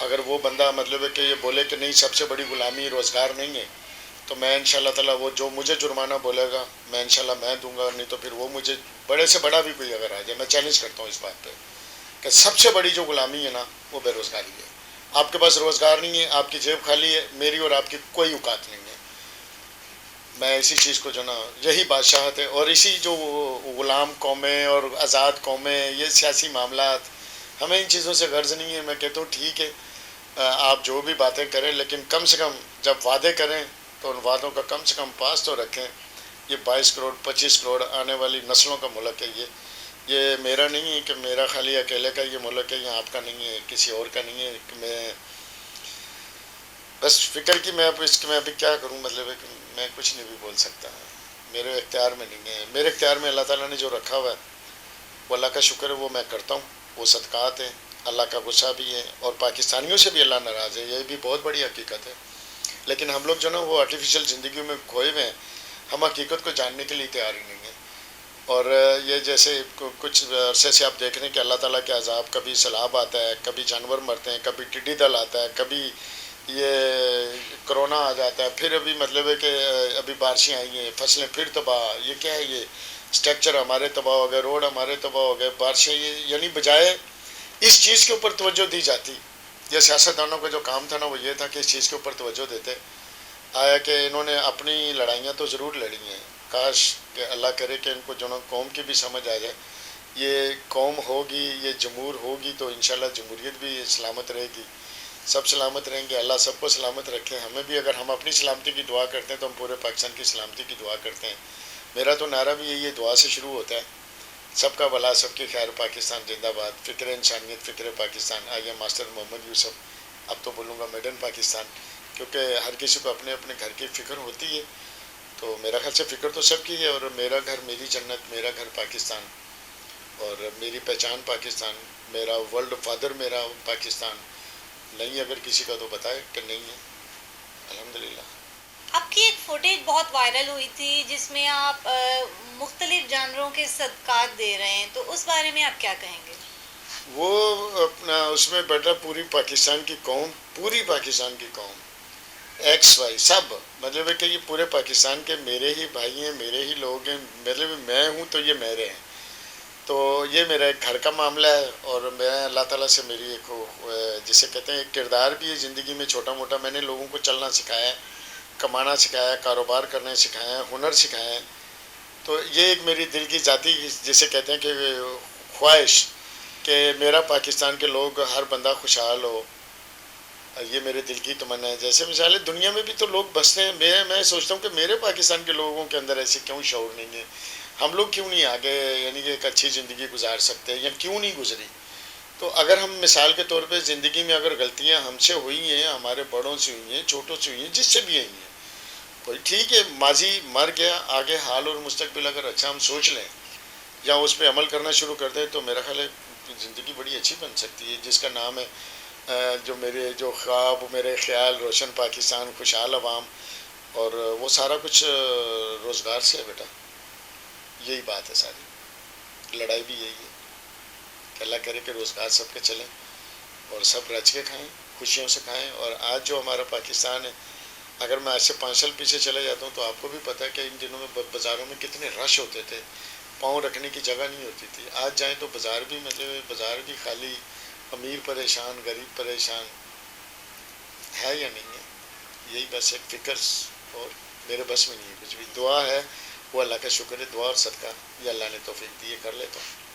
اگر وہ بندہ مطلب ہے کہ یہ بولے کہ نہیں سب سے بڑی غلامی روزگار نہیں ہے، تو میں انشاءاللہ تعالیٰ وہ جو مجھے جرمانہ بولے گا میں انشاءاللہ میں دوں گا، نہیں تو پھر وہ مجھے بڑے سے بڑا بھی کوئی اگر آ جائے، میں چیلنج کرتا ہوں اس بات پہ کہ سب سے بڑی جو غلامی ہے نا وہ بے روزگاری ہے۔ آپ کے پاس روزگار نہیں ہے، آپ کی جیب خالی ہے، میری اور آپ کی کوئی اوقات نہیں ہے۔ میں اسی چیز کو جو نا یہی بادشاہت ہے، اور اسی جو غلام قومیں اور آزاد قومیں، یہ سیاسی معاملات، ہمیں ان چیزوں سے غرض نہیں ہے۔ میں کہتا ہوں ٹھیک ہے آپ جو بھی باتیں کریں، لیکن کم سے کم جب وعدے کریں تو ان وعدوں کا کم سے کم پاس تو رکھیں۔ یہ 22 کروڑ 25 کروڑ آنے والی نسلوں کا ملک ہے، یہ میرا نہیں ہے کہ میرا خالی اکیلے کا یہ ملک ہے، یہ آپ کا نہیں ہے، کسی اور کا نہیں ہے کہ میں بس فکر کی میں اب اس میں ابھی کیا کروں، مطلب ہے کہ میں کچھ نہیں بھی بول سکتا، میرے اختیار میں نہیں ہے۔ میرے اختیار میں اللہ تعالیٰ نے جو رکھا ہوا ہے وہ اللہ کا شکر ہے، وہ میں کرتا ہوں، وہ صدقات ہیں۔ اللہ کا غصہ بھی ہے اور پاکستانیوں سے بھی اللہ ناراض ہے، یہ بھی بہت بڑی حقیقت ہے۔ لیکن ہم لوگ جو نا وہ آرٹیفیشل زندگیوں میں کھوئے ہوئے ہیں، ہم حقیقت کو جاننے کے لیے تیار ہی نہیں ہیں۔ اور یہ جیسے کچھ عرصے سے آپ دیکھ رہے ہیں کہ اللہ تعالیٰ کے عذاب، کبھی سیلاب آتا ہے، کبھی جانور مرتے ہیں، کبھی ٹڈی دل آتا ہے، کبھی یہ کرونا آ جاتا ہے، پھر ابھی مطلب ہے کہ ابھی بارشیں آئی ہیں، فصلیں پھر تباہ، یہ کیا ہے، یہ اسٹرکچر ہمارے تباہ ہو گئے، روڈ ہمارے تباہ ہو گئے، بارشیں، یہ یعنی بجائے اس چیز کے اوپر توجہ دی جاتی، یہ سیاستدانوں کا جو کام تھا نا وہ یہ تھا کہ اس چیز کے اوپر توجہ دیتے۔ آیا کہ انہوں نے اپنی لڑائیاں تو ضرور لڑی ہیں، کاش کہ اللہ کرے کہ ان کو جو نا قوم کی بھی سمجھ آ جائے، یہ قوم ہوگی، یہ جمہور ہوگی تو انشاءاللہ جمہوریت بھی سلامت رہے گی، سب سلامت رہیں گے، اللہ سب کو سلامت رکھے۔ ہمیں بھی اگر ہم اپنی سلامتی کی دعا کرتے ہیں تو ہم پورے پاکستان کی سلامتی کی دعا کرتے ہیں۔ میرا تو نعرہ بھی یہی ہے، دعا سے شروع ہوتا ہے، سب کا بھلا، سب کی خیر، پاکستان زندہ باد، فکر انسانیت، فکر پاکستان۔ آئیے ماسٹر محمد یوسف، اب تو بولوں گا میڈ ان پاکستان، کیونکہ ہر کسی کو اپنے اپنے گھر کی فکر ہوتی ہے، تو میرا خیال سے فکر تو سب کی ہے، اور میرا گھر میری جنت، میرا گھر پاکستان، اور میری پہچان پاکستان، میرا ورلڈ فادر میرا پاکستان۔ نہیں اگر کسی کا تو بتائے کہ نہیں ہے، الحمدللہ۔ آپ کی ایک فوٹیج بہت وائرل ہوئی تھی جس میں آپ مختلف جانوروں کے صدقات دے رہے ہیں، تو اس بارے میں آپ کیا کہیں گے؟ وہ اپنا اس میں بیٹا پوری پاکستان کی قوم، پوری پاکستان کی قوم، ایکس وائی سب، مطلب ہے کہ یہ پورے پاکستان کے میرے ہی بھائی ہیں، میرے ہی لوگ ہیں، مطلب میں ہوں تو یہ میرے ہیں، تو یہ میرا ایک گھر کا معاملہ ہے، اور میں اللہ تعالیٰ سے میری ایک جسے کہتے ہیں ایک کردار بھی ہے زندگی میں چھوٹا موٹا، میں نے لوگوں کو چلنا سکھایا ہے، کمانا سکھایا ہے، کاروبار کرنے سکھایا ہے، ہنر سکھایا ہے، تو یہ ایک میری دل کی ذاتی جسے کہتے ہیں کہ خواہش کہ میرا پاکستان کے لوگ ہر بندہ خوشحال ہو، یہ میرے دل کی تمنا ہے۔ جیسے مثال ہے دنیا میں بھی تو لوگ بستے ہیں، میں سوچتا ہوں کہ میرے پاکستان کے لوگوں کے اندر ایسے کیوں شعور نہیں ہے، ہم لوگ کیوں نہیں آگے یعنی کہ ایک اچھی زندگی گزار سکتے یا کیوں نہیں گزری۔ تو اگر ہم مثال کے طور پہ زندگی میں اگر غلطیاں ہم سے ہوئی ہیں، ہمارے بڑوں سے ہوئی ہیں، چھوٹوں سے ہوئی ہیں، جس سے بھی ہوئی ہیں، کوئی ٹھیک ہے، ماضی مر گیا، آگے حال اور مستقبل اگر اچھا ہم سوچ لیں یا اس پہ عمل کرنا شروع کر دیں تو میرا خیال ہے زندگی بڑی اچھی بن سکتی ہے، جس کا نام ہے جو میرے جو خواب، میرے خیال، روشن پاکستان، خوشحال عوام، اور وہ سارا کچھ روزگار سے ہے بیٹا، یہی بات ہے ساری، لڑائی بھی یہی ہے کہ اللہ کرے کہ روزگار سب کے چلیں اور سب رچ کے کھائیں، خوشیوں سے کھائیں۔ اور آج جو ہمارا پاکستان ہے، اگر میں آج سے 5 سال پیچھے چلے جاتا ہوں تو آپ کو بھی پتہ ہے کہ ان دنوں میں بازاروں میں کتنے رش ہوتے تھے، پاؤں رکھنے کی جگہ نہیں ہوتی تھی۔ آج جائیں تو بازار بھی مطلب بازار بھی خالی، امیر پریشان، غریب پریشان، ہے یا نہیں ہے؟ یہی بس ایک فکر، اور میرے بس میں نہیں ہے کچھ بھی، دعا ہے، وہ اللہ کا شکر ہے، دعا اور صدقہ یہ اللہ نے توفیق دی ہے، کر لیتا ہوں۔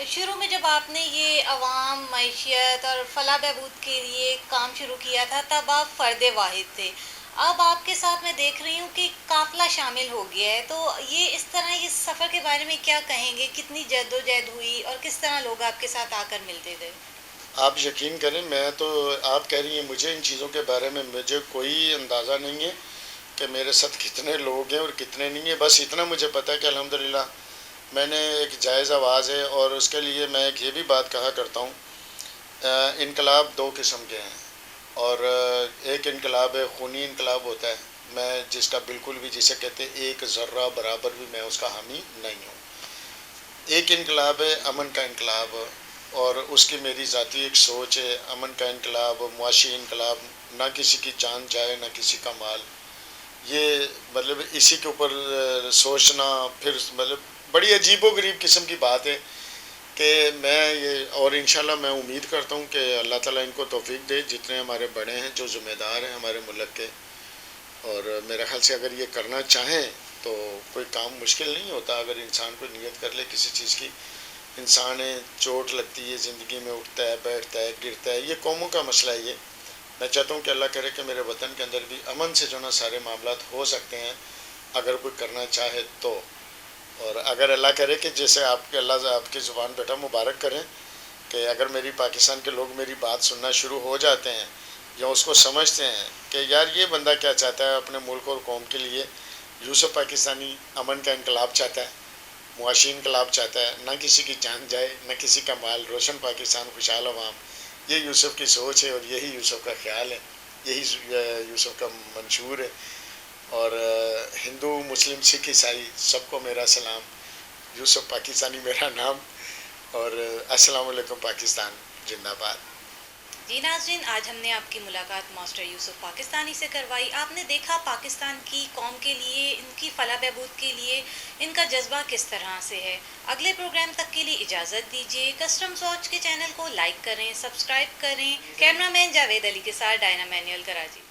شروع میں جب آپ نے یہ عوام، معیشت اور فلاح بہبود کے لیے کام شروع کیا تھا تب آپ فرد واحد تھے، اب آپ کے ساتھ میں دیکھ رہی ہوں کہ قافلہ شامل ہو گیا ہے، تو یہ اس طرح اس سفر کے بارے میں کیا کہیں گے؟ کتنی جد و جہد ہوئی اور کس طرح لوگ آپ کے ساتھ آ کر ملتے تھے؟ آپ یقین کریں، میں تو آپ کہہ رہی ہیں مجھے ان چیزوں کے بارے میں مجھے کوئی اندازہ نہیں ہے کہ میرے ساتھ کتنے لوگ ہیں اور کتنے نہیں ہیں، بس اتنا مجھے پتہ ہے کہ الحمدللہ میں نے ایک جائز آواز ہے، اور اس کے لیے میں ایک یہ بھی بات کہا کرتا ہوں، انقلاب 2 قسم کے ہیں، اور ایک انقلاب ہے خونی انقلاب ہوتا ہے، میں جس کا بالکل بھی جسے کہتے ہیں ایک ذرہ برابر بھی میں اس کا حامی نہیں ہوں۔ ایک انقلاب ہے امن کا انقلاب، اور اس کی میری ذاتی ایک سوچ ہے، امن کا انقلاب، معاشی انقلاب، نہ کسی کی جان جائے نہ کسی کا مال. یہ مطلب اسی کے اوپر سوچنا پھر مطلب بڑی عجیب و غریب قسم کی بات ہے کہ میں یہ، اور انشاءاللہ میں امید کرتا ہوں کہ اللہ تعالیٰ ان کو توفیق دے، جتنے ہمارے بڑے ہیں جو ذمہ دار ہیں ہمارے ملک کے. اور میرے خیال سے اگر یہ کرنا چاہیں تو کوئی کام مشکل نہیں ہوتا، اگر انسان کوئی نیت کر لے کسی چیز کی. انسان ہے، چوٹ لگتی ہے زندگی میں، اٹھتا ہے بیٹھتا ہے گرتا ہے، یہ قوموں کا مسئلہ ہے. یہ میں چاہتا ہوں کہ اللہ کرے کہ میرے وطن کے اندر بھی امن سے جو نا سارے معاملات ہو سکتے ہیں اگر کوئی کرنا چاہے تو. اور اگر اللہ کرے کہ جیسے آپ کے اللہ آپ کی زبان بیٹا مبارک کریں کہ اگر میری پاکستان کے لوگ میری بات سننا شروع ہو جاتے ہیں یا اس کو سمجھتے ہیں کہ یار یہ بندہ کیا چاہتا ہے اپنے ملک اور قوم کے لیے. یوسف پاکستانی امن کا انقلاب چاہتا ہے، معاشی انقلاب چاہتا ہے، نہ کسی کی جان جائے نہ کسی کا مال، روشن پاکستان، خوشحال عوام. یہ یوسف کی سوچ ہے اور یہی یوسف کا خیال ہے، یہی یوسف کا منشور ہے. اور ہندو مسلم سکھ عیسائی سب کو میرا سلام. یوسف پاکستانی میرا نام. اور السلام علیکم پاکستان زندہ باد. جی ناظرین، آج ہم نے آپ کی ملاقات ماسٹر یوسف پاکستانی سے کروائی. آپ نے دیکھا پاکستان کی قوم کے لیے، ان کی فلاح بہبود کے لیے ان کا جذبہ کس طرح سے ہے. اگلے پروگرام تک کے لیے اجازت دیجیے. کسٹمز واچ کے چینل کو لائک کریں، سبسکرائب کریں. کیمرہ مین جاوید علی کے ساتھ ڈائنا مینول کراچی.